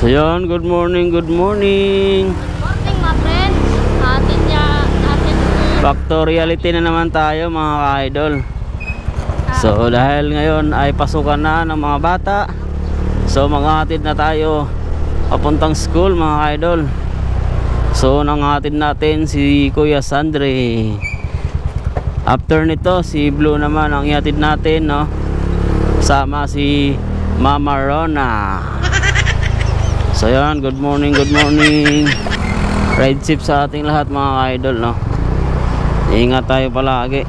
So yun, good morning, good morning. Morning, my friend. Atin Back to reality na naman tayo mga ka-idol. So dahil ngayon ay pasukan na ng mga bata, so maghahatid na tayo papuntang school mga ka-idol. So nanghatid natin si Kuya Sandre. After nito si Blue naman ang ihatid natin, no? Sama si Mama Rona. So yan, good morning, good morning. Ride safe sa ating lahat mga ka-idol, no? Ingat tayo palagi.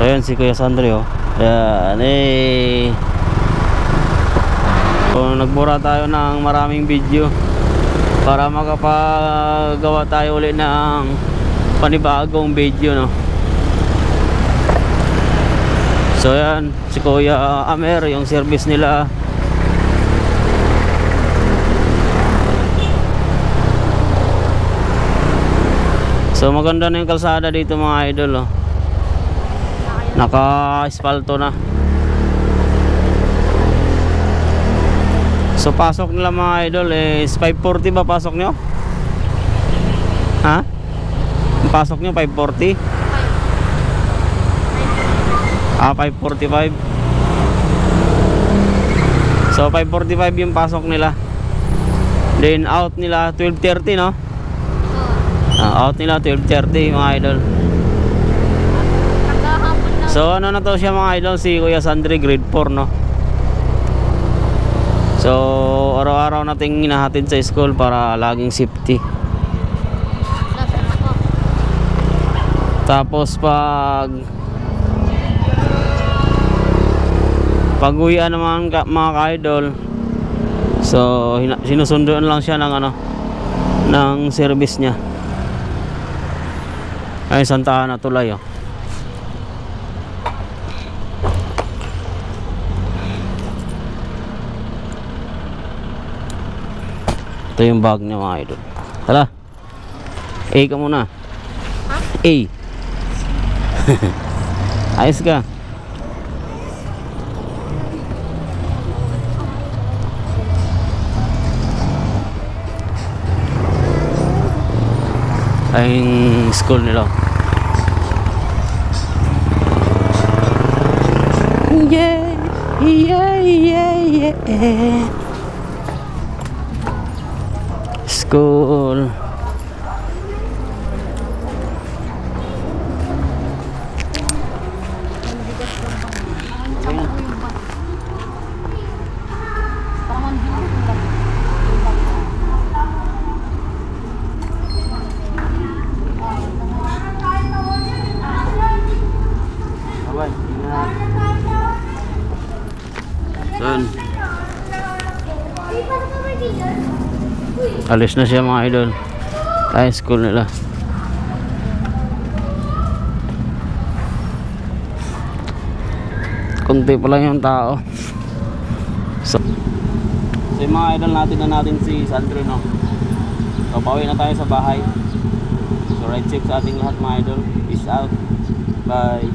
So yan si Kuya Sandre, oh. Yan, eh. So nagbura tayo ng maraming video para makapagawa tayo ulit ng panibagong video, no? So yan, si Kuya Amer, yung service nila. So maganda na yung kalsada dito mga idol, oh. Naka-asfalto na. So pasok nila mga idol is 5:40 ba pasok nyo? Ha? Ang pasok nyo 5:40? 5:45. So 5:45 yung pasok nila. Then out nila 12:30, no? Out nila 12:30 mga idol. So ano na to siya mga idol, si Kuya Sandre grade 4, no? So araw-araw nating hinahatid sa school para laging safety. Tapos pag-uwian naman mga ka-idol, so sinusunduan lang siya ng ng service niya. Ay, Santa Ana tulay, oh. Ito yung bag niya mga idol. Hala, A ka muna. A. Ayos ka. Ay, school nila. Yeah, yeah, yeah, yeah. School. Alis na siya mga idol. Ay, school nila. Kunti pa lang yung tao. So yung mga idol natin si Sandre, no? So pauwi na tayo sa bahay. So ride safe sa ating lahat mga idol. Peace out. Bye.